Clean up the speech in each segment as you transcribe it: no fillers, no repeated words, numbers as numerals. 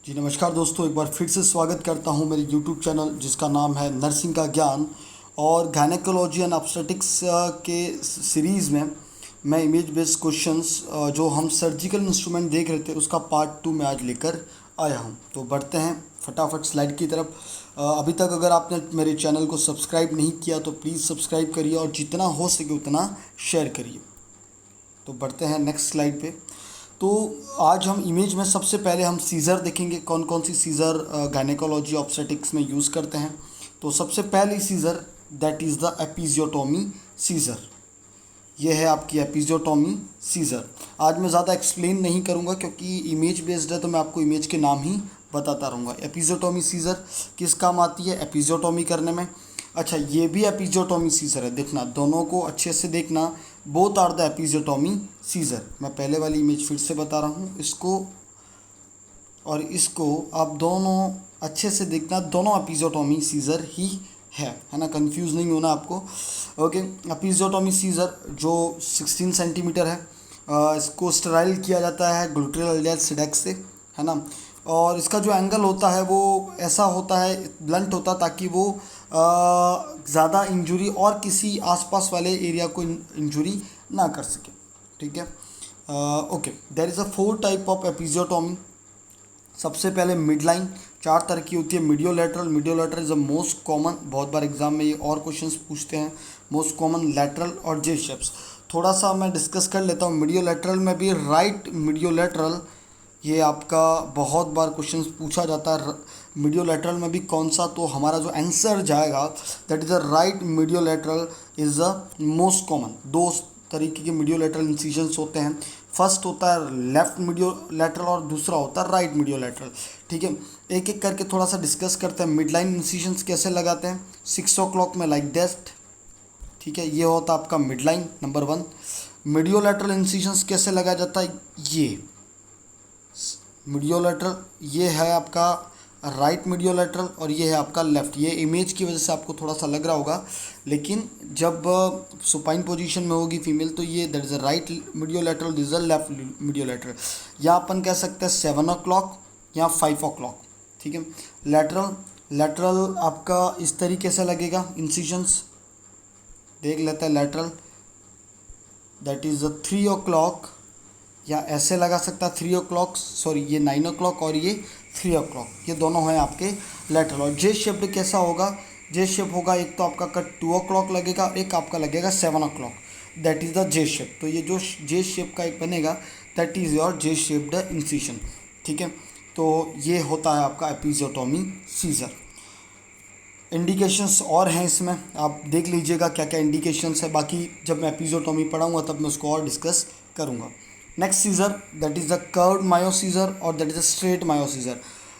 जी नमस्कार दोस्तों, एक बार फिर से स्वागत करता हूं मेरे YouTube चैनल जिसका नाम है नर्सिंग का ज्ञान। और गायनेकोलॉजी एंड ऑब्स्टेटिक्स के सीरीज़ में मैं इमेज बेस्ड क्वेश्चंस जो हम सर्जिकल इंस्ट्रूमेंट देख रहे थे उसका पार्ट 2 में आज लेकर आया हूं। तो बढ़ते हैं फटाफट स्लाइड की तरफ। अभी तक अगर आपने मेरे चैनल को सब्सक्राइब नहीं किया तो प्लीज़ सब्सक्राइब करिए और जितना हो सके उतना शेयर करिए। तो बढ़ते हैं नेक्स्ट स्लाइड पे। तो आज हम इमेज में सबसे पहले हम सीज़र देखेंगे, कौन कौन सी सीज़र गायनेकोलॉजी ऑब्स्टेटिक्स में यूज़ करते हैं। तो सबसे पहली scissor that is the episiotomy scissor. ये है आपकी एपिजियोटोमी सीज़र। आज मैं ज़्यादा एक्सप्लेन नहीं करूँगा क्योंकि इमेज बेस्ड है, तो मैं आपको इमेज के नाम ही बताता रहूँगा। एपिजियोटोमी सीज़र किस काम आती है? एपिजियोटोमी करने में। अच्छा, ये भी एपिजियोटोमी सीज़र है, देखना दोनों को अच्छे से देखना। Both are the episiotomy scissor. मैं पहले वाली इमेज फिर से बता रहा हूँ, इसको और इसको आप दोनों अच्छे से देखना, दोनों एपिजियोटोमी सीज़र ही है ना, कंफ्यूज नहीं होना आपको। ओके, एपिजियोटोमी सीज़र जो 16 सेंटीमीटर है, इसको स्टेराइल किया जाता है ग्लूटेरल सिडेक्स से, है ना। और इसका जो एंगल होता है वो ऐसा होता है, ब्लंट होता है, ताकि वो ज़्यादा इंजरी और किसी आसपास वाले एरिया को इंजरी ना कर सके। ठीक है। Okay, there is a 4 type of episiotomy. सबसे पहले मिड लाइन 4 तरह की होती है। Mediolateral, mediolateral is the most common, बहुत बार एग्जाम में ये और क्वेश्चंस पूछते हैं। मोस्ट कॉमन लैटरल और जे शेप्स। थोड़ा सा मैं डिस्कस कर लेता हूँ। मीडियोलैटरल में भी राइट मीडियोलैटरल, ये आपका बहुत बार क्वेश्चंस पूछा जाता है। मीडियोलैटरल में भी कौन सा, तो हमारा जो आंसर जाएगा that is the right mediolateral is the most common. 2 तरीके के मीडियोलैटरल इंसिजन्स होते हैं। फर्स्ट होता है लेफ्ट मीडियोलैटरल और दूसरा होता है राइट मीडियोलैटरल। ठीक है, एक एक करके थोड़ा सा डिस्कस करते हैं। मिड लाइन इंसिजन्स कैसे लगाते हैं? 6 o'clock में लाइक दैट। ठीक है, ये होता है आपका मिड लाइन नंबर 1। मीडियोलैटरल इंसिजन्स कैसे लगाया जाता है? ये मीडियोलैटरल, ये है आपका राइट मीडियोलैटरल और ये है आपका लेफ़्ट। ये इमेज की वजह से आपको थोड़ा सा लग रहा होगा, लेकिन जब सुपाइन पोजीशन में होगी फीमेल तो ये that is a right mediolateral, this is a left mediolateral. या अपन कह सकते हैं 7 o'clock या 5 o'clock। ठीक है। लैटरल, लैटरल आपका इस तरीके से लगेगा इंसिजन्स, देख लेते हैं। लैटरल दैट इज़ 3 o'clock, या ऐसे लगा सकता है 3 o'clock, सॉरी ये 9 o'clock और ये 3 o'clock, ये दोनों हैं आपके लैटरल। और जे शेप्ड कैसा होगा? जे शेप होगा, एक तो आपका कट 2 o'clock लगेगा, एक आपका लगेगा 7 o'clock, that is the J shape. तो ये जो जे शेप का एक बनेगा that is your J shaped incision. ठीक है, तो ये होता है आपका एपिजियोटोमी सीज़र। इंडिकेशंस और हैं इसमें, आप देख लीजिएगा क्या क्या इंडिकेशंस है। बाकी जब मैं एपिजियोटोमी पढ़ाऊँगा तब मैं उसको और डिस्कस करूँगा। Next scissor that is the curved Mayo scissor और that is the straight Mayo scissor.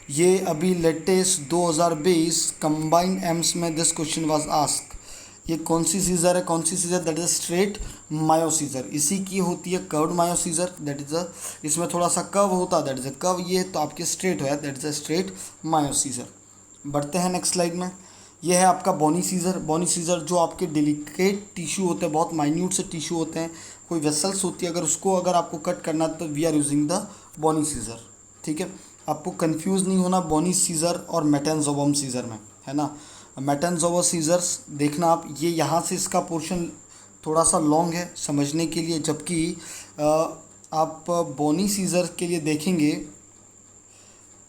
ये अभी लेटेस्ट 2020 कंबाइंड एम्स में दिस क्वेश्चन वाज आस्क। ये कौन सी सीज़र है? कौन सी scissor? That is straight Mayo scissor. इसी की होती है curved Mayo scissor, that is a, इसमें थोड़ा सा कर्व होता है, दैट इज़ अ कर्व। ये तो आपके स्ट्रेट है, that is a straight Mayo scissor. बढ़ते हैं नेक्स्ट स्लाइड में। ये है आपका बोनी सीज़र। बोनी सीज़र जो आपके डेलिकेट टिश्यू होते हैं, बहुत माइन्यूट से टिश्यू होते हैं, कोई वेसल्स होती है, अगर उसको अगर आपको कट करना तो we are using the Bonney scissor. ठीक है, आपको कंफ्यूज नहीं होना बोनी सीज़र और मेटेंजोबम सीज़र में, है ना। मेटेंजोबम सीज़र्स देखना आप, ये यहाँ से इसका पोर्शन थोड़ा सा लॉन्ग है समझने के लिए, जबकि आप बोनी सीज़र के लिए देखेंगे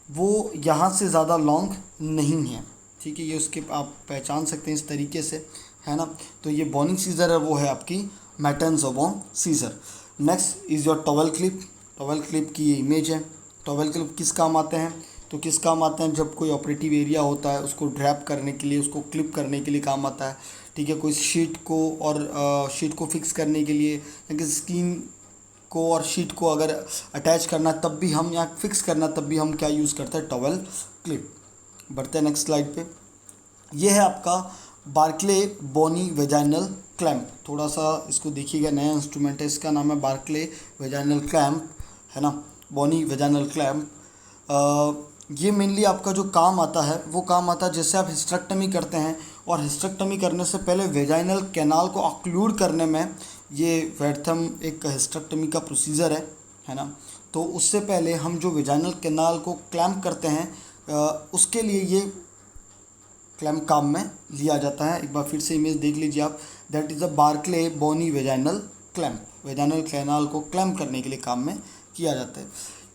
वो यहाँ से ज़्यादा लॉन्ग नहीं है। ठीक है, ये उसके आप पहचान सकते हैं इस तरीके से, है ना। तो ये बोनी सीज़र है, वो है आपकी Metzenbaum scissor. Next is your towel clip. Towel clip की ये इमेज है। टॉवेल क्लिप किस काम आते हैं? तो किस काम आते हैं? जब कोई ऑपरेटिव एरिया होता है उसको ड्रैप करने के लिए, उसको क्लिप करने के लिए काम आता है। ठीक है, कोई शीट को और शीट को फिक्स करने के लिए, या स्किन को और शीट को अगर अटैच करना तब भी हम, या फिक्स करना तब भी हम क्या यूज़ करते हैं? Towel clip. बढ़ते हैं नेक्स्ट स्लाइड पे। ये है आपका बार्कले बोनी वेजाइनल क्लैम्प। थोड़ा सा इसको देखिएगा, नया इंस्ट्रूमेंट है, इसका नाम है बार्कले वेजाइनल क्लैम्प, है ना, बोनी वेजाइनल क्लैम्प। ये मेनली आपका जो काम आता है वो काम आता है जैसे आप हिस्टेरेक्टमी करते हैं, और हिस्टेरेक्टमी करने से पहले वेजाइनल कैनाल को ऑक्लूड करने में ये वेर्थम एक हिस्टेरेक्टमी का प्रोसीजर है ना। तो उससे पहले हम जो वेजाइनल कैनाल को क्लैम्प करते हैं उसके लिए ये क्लैम्प काम में लिया जाता है। एक बार फिर से इमेज देख लीजिए आप, that is a Berkeley Bonney vaginal clamp. Vaginal canal को क्लैम्प करने के लिए काम में किया जाता है।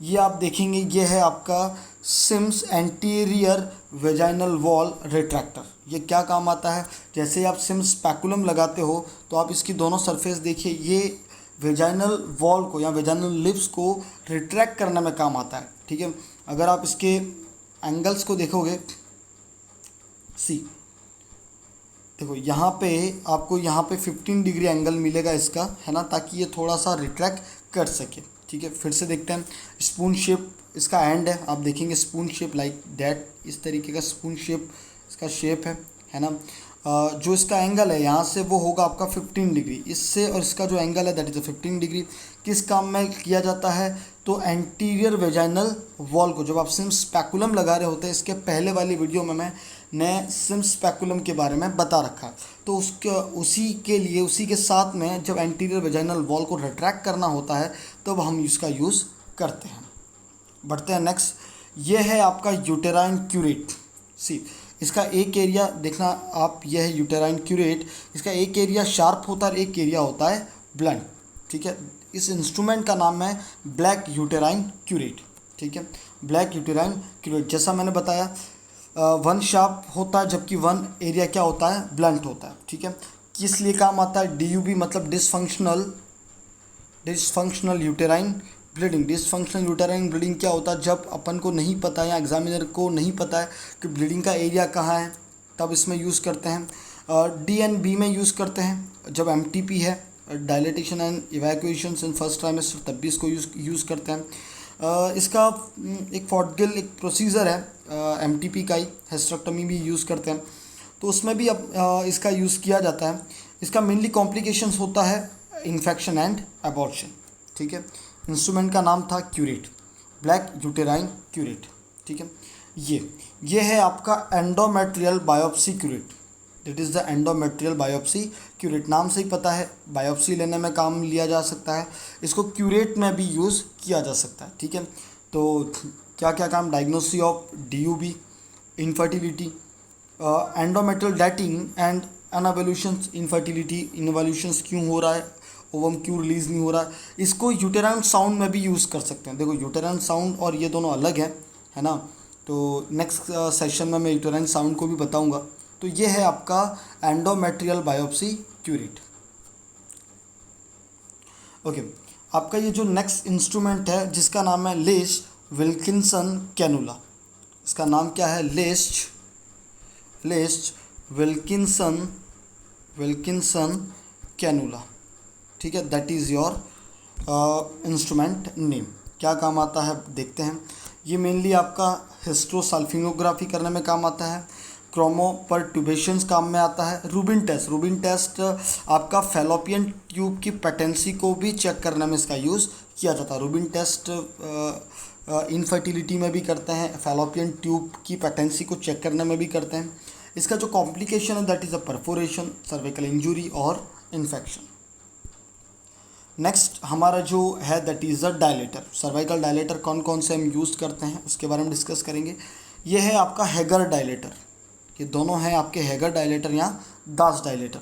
ये आप देखेंगे, ये है आपका Sims anterior vaginal wall retractor. ये क्या काम आता है, जैसे आप सिम्स स्पैकुलम लगाते हो तो आप इसकी दोनों सरफेस देखिए, ये वेजाइनल वॉल को या वेजाइनल लिप्स को रिट्रैक्ट करने में काम आता है। ठीक है, अगर आप इसके एंगल्स को देखोगे, सी देखो यहाँ पे आपको यहाँ पे 15 डिग्री एंगल मिलेगा इसका, है ना, ताकि ये थोड़ा सा रिट्रैक्ट कर सके। ठीक है, फिर से देखते हैं। स्पून शेप इसका एंड है, आप देखेंगे स्पून शेप लाइक दैट, इस तरीके का स्पून शेप इसका शेप है ना। जो इसका एंगल है यहाँ से वो होगा आपका 15 डिग्री, इससे और इसका जो एंगल है दैट इज़ 15 डिग्री। किस काम में किया जाता है, तो एंटीरियर वेजाइनल वॉल को, जब आप सिम्स स्पैकुलम लगा रहे होते हैं, इसके पहले वाली वीडियो में मैंने सिम्स स्पैकुलम के बारे में बता रखा है, तो उसी के लिए उसी के साथ में जब एंटीरियर वेजाइनल वॉल को रिट्रैक्ट करना होता है तब हम इसका यूज़ करते हैं। बढ़ते हैं नेक्स्ट। ये है आपका यूटेराइन क्यूरेट। सी इसका एक एरिया देखना आप, यह है यूटेराइन क्यूरेट। इसका एक एरिया शार्प होता है, एक एरिया होता है ब्लंट। ठीक है, इस इंस्ट्रूमेंट का नाम है ब्लैक यूटेराइन क्यूरेट। ठीक है, ब्लैक यूटेराइन क्यूरेट, जैसा मैंने बताया वन शार्प होता है जबकि वन एरिया क्या होता है, ब्लंट होता है। ठीक है, किस लिए काम आता है, DUB मतलब dysfunctional uterine bleeding. Dysfunctional uterine bleeding क्या होता है, जब अपन को नहीं पता या एग्जामिनर को नहीं पता है कि ब्लीडिंग का एरिया कहाँ है, तब इसमें यूज़ करते हैं। DNB में यूज़ करते हैं जब MTP है, dilatation and evacuation in first trimester, तब भी इसको यूज़ करते हैं। इसका एक फॉटगिल एक प्रोसीजर है MTP का ही, हिस्टेरेक्टोमी भी यूज़ करते हैं, तो उसमें भी अब इसका यूज़ किया जाता है। इसका मेनली कॉम्प्लिकेशंस होता है इन्फेक्शन एंड एबॉर्शन। ठीक है, इंस्ट्रूमेंट का नाम था क्यूरेट, ब्लैक यूटेराइन क्यूरेट। ठीक है, ये है आपका endometrial biopsy curate. That is the endometrial biopsy curate. नाम से ही पता है बायोप्सी लेने में काम लिया जा सकता है, इसको क्यूरेट में भी यूज़ किया जा सकता है। ठीक है, तो क्या क्या काम, diagnosis of DUB, infertility, endometrial dating and anovulations. Infertility involutions क्यों हो रहा है, ओवम क्यों रिलीज़ नहीं हो रहा, इसको यूटेराइन साउंड में भी यूज़ कर सकते हैं। देखो यूटेराइन साउंड और ये दोनों अलग है ना, तो नेक्स्ट सेशन में मैं यूटेराइन साउंड को भी बताऊंगा। तो ये है आपका एंडोमेट्रियल बायोप्सी क्यूरेट। ओके, आपका ये जो नेक्स्ट इंस्ट्रूमेंट है जिसका नाम है लेस्ट विल्किंसन कैनुला। इसका नाम क्या है, लेस्ट विल्किंसन कैनुला। ठीक है, that is your instrument name. क्या काम आता है देखते हैं। ये मेनली आपका हिस्ट्रोसल्फिंगोग्राफी करने में काम आता है, क्रोमोपर्ट्यूबेशंस काम में आता है, रूबिन टेस्ट आपका फैलोपियन ट्यूब की पेटेंसी को भी चेक करने में इसका यूज़ किया जाता है। रूबिन टेस्ट इनफर्टिलिटी में भी करते हैं, फैलोपियन ट्यूब की पेटेंसी को चेक करने में भी करते हैं। इसका जो कॉम्प्लिकेशन है that is a perforation, cervical injury और इन्फेक्शन। नेक्स्ट हमारा जो है that is a dilator. Cervical dilator कौन कौन से हम यूज़ करते हैं उसके बारे में डिस्कस करेंगे। ये है आपका हैगर डायलेटर, ये दोनों हैं आपके हैगर डायलेटर या दास डायलेटर।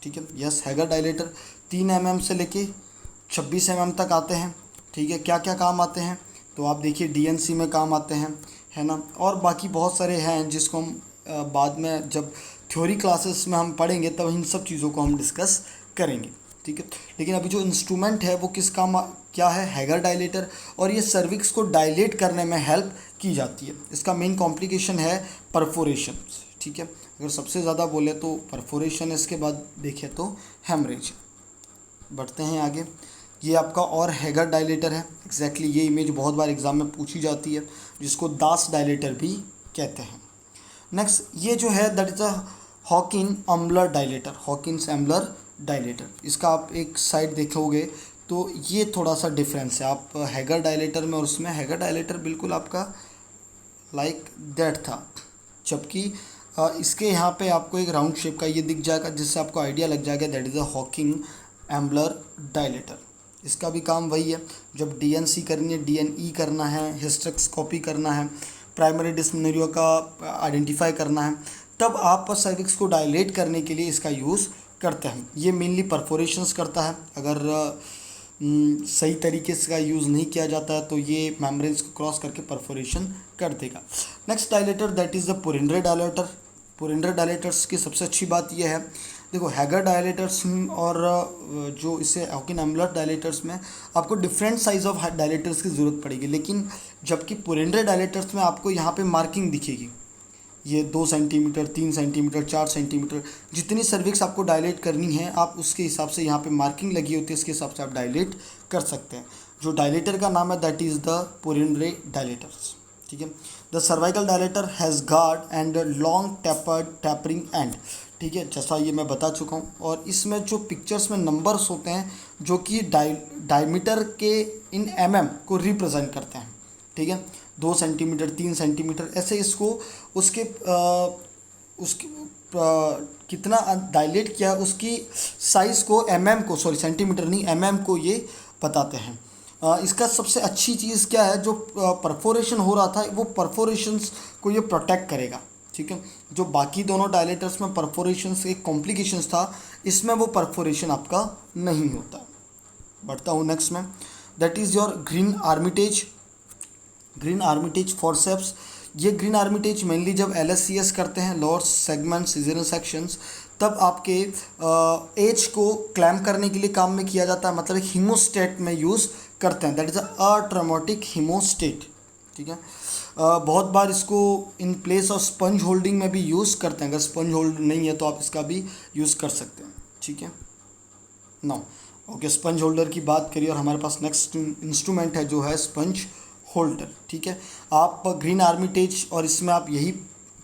ठीक है, यस, हैगर डायलेटर 3 mm से लेके 26 mm तक आते हैं। ठीक है, क्या क्या काम आते हैं, तो आप देखिए DNC में काम आते हैं, है ना, और बाकी बहुत सारे हैं जिसको हम बाद में जब थ्योरी क्लासेस में हम पढ़ेंगे तब इन सब चीज़ों को हम डिस्कस करेंगे। ठीक है, लेकिन अभी जो इंस्ट्रूमेंट है वो किस काम क्या है, हैगर डायलेटर, और ये सर्विक्स को डायलेट करने में हेल्प की जाती है। इसका मेन कॉम्प्लिकेशन है परफोरेशन। ठीक है, अगर सबसे ज़्यादा बोले तो परफोरेशन, इसके बाद देखें तो हेमरेज। बढ़ते हैं आगे। ये आपका और हैगर डायलेटर है। एग्जैक्टली ये इमेज बहुत बार एग्जाम में पूछी जाती है, जिसको दास डायलेटर भी कहते हैं। नेक्स्ट ये जो है that is a Hawkin Ambler dilator, Hawkins Ambler dilator. इसका आप एक साइड देखोगे तो ये थोड़ा सा डिफरेंस है आप हैगर डायलेटर में और उसमें। हैगर डायलेटर बिल्कुल आपका लाइक दैट था, जबकि इसके यहाँ पे आपको एक राउंड शेप का ये दिख जाएगा, जिससे आपको आइडिया लग जाएगा that is a Hawkin Ambler dilator. इसका भी काम वही है, जब डीएनसी करनी है, डीएनई करना है, हिस्टेरोस्कोपी करना है, प्राइमरी डिस्मिनरियो का आइडेंटिफाई करना है, तब आप सर्विक्स को डायलेट करने के लिए इसका यूज़ करते हैं। ये मेनली परफोरेशंस करता है। अगर सही तरीके से का यूज़ नहीं किया जाता है तो ये मेम्ब्रेन्स को क्रॉस करके परफोरेशन कर देगा। Next dilator that is the Purandare dilator. Purandare dilators की सबसे अच्छी बात यह है, देखो हैगर डायलेटर्स और जो इसे हॉकिन एम्बलर डायलेटर्स में आपको डिफरेंट साइज़ ऑफ डायलेटर्स की ज़रूरत पड़ेगी, लेकिन जबकि पुरिंडरे डायलेटर्स में आपको यहाँ पे मार्किंग दिखेगी, ये 2 सेंटीमीटर, 3 सेंटीमीटर, 4 सेंटीमीटर, जितनी सर्विक्स आपको डायलेट करनी है आप उसके हिसाब से यहाँ पे मार्किंग लगी होती है, इसके हिसाब से आप डायलेट कर सकते हैं। जो डायलेटर का नाम है दैट इज़ द पुरिंडरे डायलेटर्स, ठीक है। The cervical dilator has guard and long tapering and, ठीक है, जैसा ये मैं बता चुका हूँ। और इसमें जो पिक्चर्स में नंबर्स होते हैं जो कि डायमीटर के इन को रिप्रेजेंट करते हैं, ठीक है, 2 सेंटीमीटर, 3 सेंटीमीटर, ऐसे इसको उसके कितना डायलेट किया उसकी साइज़ को को सेंटीमीटर नहीं को ये बताते हैं। इसका सबसे अच्छी चीज़ क्या है, जो परफोरेशन हो रहा था वो परफोरेशंस को ये प्रोटेक्ट करेगा, ठीक है। जो बाकी दोनों डायलेटर्स में परफोरेशंस एक कॉम्प्लिकेशंस था, इसमें वो परफोरेशन आपका नहीं होता। बढ़ता हूँ नेक्स्ट में, that is your green Armitage. Green Armitage forceps, ये ग्रीन आर्मिटेज मेनली जब LSCS करते हैं, लोअर सेगमेंट सीजरल सेक्शंस, तब आपके एज को क्लैम्प करने के लिए काम में किया जाता है, मतलब एक हीमोस्टेट में यूज़ करते हैं, दैट इज़ अ ट्रॉमेटिक हीमोस्टेट, ठीक है। बहुत बार इसको in place of sponge holding में भी यूज़ करते हैं, अगर स्पंज होल्ड नहीं है तो आप इसका भी यूज़ कर सकते हैं, ठीक है। नाउ ओके, स्पंज होल्डर की बात करिए और हमारे पास नेक्स्ट इंस्ट्रूमेंट है जो है स्पंज होल्डर, ठीक है। आप ग्रीन आर्मिटेज, और इसमें आप यही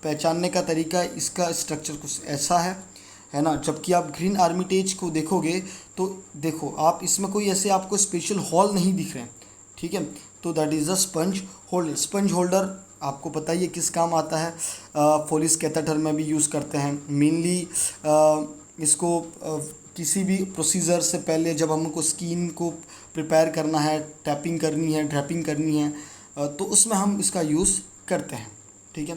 पहचानने का तरीका, इसका स्ट्रक्चर कुछ ऐसा है ना। जबकि आप ग्रीन आर्मिटेज को देखोगे तो देखो आप इसमें कोई ऐसे आपको स्पेशल हॉल नहीं दिख रहे हैं, ठीक है। तो that is the sponge holder. Sponge holder आपको पता ही है किस काम आता है, फोलिस कैथेटर में भी यूज़ करते हैं मेनली। इसको किसी भी प्रोसीजर से पहले जब हमको स्किन को प्रिपेयर करना है, टैपिंग करनी है, ड्रैपिंग करनी है, तो उसमें हम इसका यूज़ करते हैं, ठीक है।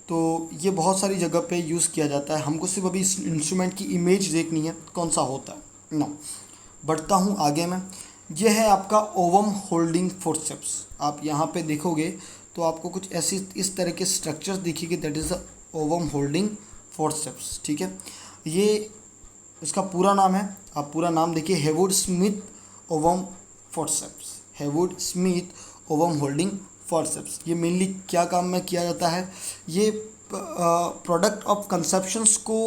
तो ये बहुत सारी जगह पे यूज़ किया जाता है। हमको सिर्फ अभी इस इंस्ट्रूमेंट की इमेज देखनी है कौन सा होता है ना। बढ़ता हूँ आगे में, यह है आपका ओवम होल्डिंग फोर्सेप्स। आप यहाँ पे देखोगे तो आपको कुछ ऐसी इस तरह के स्ट्रक्चर्स दिखेगी, that is the ovum holding forceps, ठीक है। ये इसका पूरा नाम है, आप पूरा नाम देखिए, Heywood Smith ovum forceps, Heywood Smith ovum holding forceps. ये मेनली क्या काम में किया जाता है, ये प्रोडक्ट ऑफ कंसेप्शंस को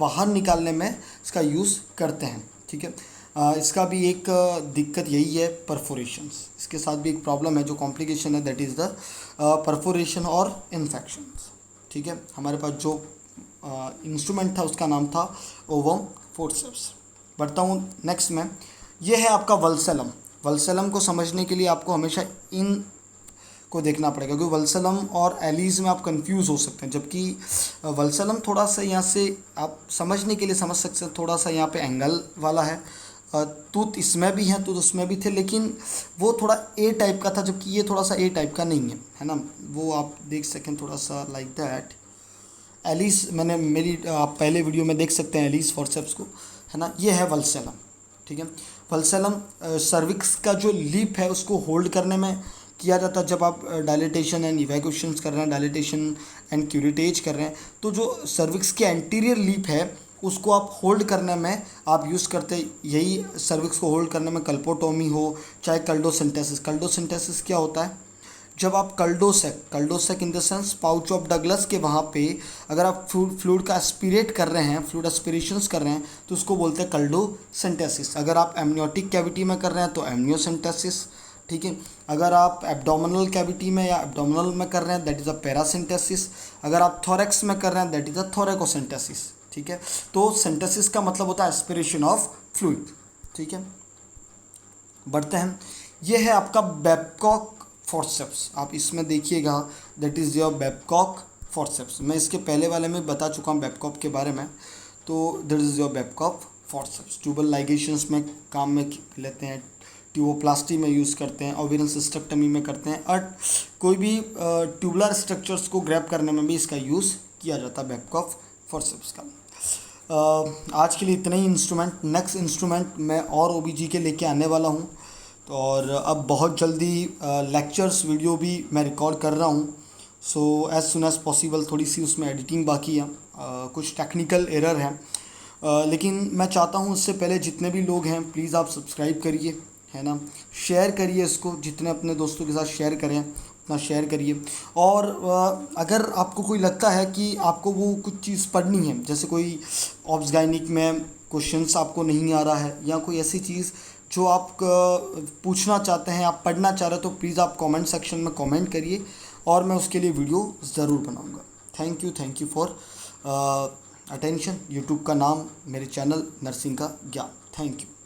बाहर निकालने में इसका यूज़ करते हैं, ठीक है। इसका भी एक दिक्कत यही है, परफोरेशंस, इसके साथ भी एक प्रॉब्लम है, जो कॉम्प्लिकेशन है दैट इज़ द परफोरेशन और इन्फेक्शंस, ठीक है। हमारे पास जो इंस्ट्रूमेंट था उसका नाम था ओवम फोर्सेप्स। बढ़ता हूँ नेक्स्ट में, ये है आपका वल्सेलम। वल्सेलम को समझने के लिए आपको हमेशा इन को देखना पड़ेगा, क्योंकि वल्सेलम और एलीज में आप कंफ्यूज हो सकते हैं। जबकि वल्सेलम थोड़ा सा यहाँ से आप समझने के लिए समझ सकते हैं, थोड़ा सा यहाँ पे एंगल वाला है, टूथ इसमें भी है, टूथ उसमें भी थे, लेकिन वो थोड़ा ए टाइप का था, जबकि ये थोड़ा सा ए टाइप का नहीं है ना। वो आप देख सकें थोड़ा सा लाइक दैट। एलिस मैंने मेरी आप पहले वीडियो में देख सकते हैं एलिस फॉरसेप्स को, है ना। ये है वल्सेलम, ठीक है। वल्सेलम सर्विक्स का जो लीप है उसको होल्ड करने में किया जाता है। जब आप डायलिटेशन एंड इवैक्यूएशंस कर रहे हैं, डायलिटेशन एंड क्यूरिटेज कर रहे हैं, तो जो सर्विक्स के एंटीरियर लीप है उसको आप होल्ड करने में आप यूज़ करते, यही सर्विक्स को होल्ड करने में कल्पोटोमी हो चाहे कल्डोसिंथेसिस। कल्डोसिंथेसिस क्या होता है, जब आप cul de sac in the sense pouch of Douglas के वहाँ पे अगर आप फ्लूइड का एस्पिरेट कर रहे हैं, फ्लूइड एस्पिरेशंस कर रहे हैं, तो उसको बोलते हैं कल्डोसिंथेसिस। अगर आप एमनियोटिक कैविटी में कर रहे हैं तो एमनियोसिंथेसिस, ठीक है। अगर आप एब्डोमिनल कैविटी में या एब्डोमिनल में कर रहे हैं दैट इज़ अ पैरासिंथेसिस। अगर आप थोरैक्स में कर रहे हैं दैट इज़ अ थोरैकोसिंथेसिस, ठीक है। तो सिंथेसिस का मतलब होता है एस्पिरेशन ऑफ फ्लूइड, ठीक है। बढ़ते हैं, ये है आपका बेबकॉक फोर्सेप्स। आप इसमें देखिएगा that is your Babcock forceps. मैं इसके पहले वाले में बता चुका हूँ बेबकॉक के बारे में, तो that is your Babcock forceps. Tubal ligations में काम में लेते हैं, ट्यूबोप्लास्टी में यूज़ करते हैं, ओविरियन सिस्टेक्टमी में करते हैं, और कोई भी ट्यूबुलर स्ट्रक्चर्स को ग्रैब करने में भी इसका यूज़ किया जाता है बेबकॉफ फोर्सेप्स का। आज के लिए इतना ही इंस्ट्रूमेंट। नेक्स्ट इंस्ट्रूमेंट मैं और ओबीजी के लेके आने वाला हूँ, तो और अब बहुत जल्दी लेक्चर्स वीडियो भी मैं रिकॉर्ड कर रहा हूँ। So as soon as possible. थोड़ी सी उसमें एडिटिंग बाकी है, कुछ टेक्निकल एरर है, लेकिन मैं चाहता हूँ उससे पहले जितने भी लोग हैं प्लीज़ आप सब्सक्राइब करिए, है ना, शेयर करिए इसको, जितने अपने दोस्तों के साथ शेयर करें उतना शेयर करिए। और अगर आपको कोई लगता है कि आपको वो कुछ चीज़ पढ़नी है, जैसे कोई ऑब्स गायनिक में क्वेश्चंस आपको नहीं आ रहा है, या कोई ऐसी चीज़ जो आप पूछना चाहते हैं, आप पढ़ना चाह रहे हो, तो प्लीज़ आप कमेंट सेक्शन में कमेंट करिए और मैं उसके लिए वीडियो ज़रूर बनाऊंगा। Thank you for attention. YouTube का नाम मेरे चैनल नर्सिंग का ज्ञान। Thank you.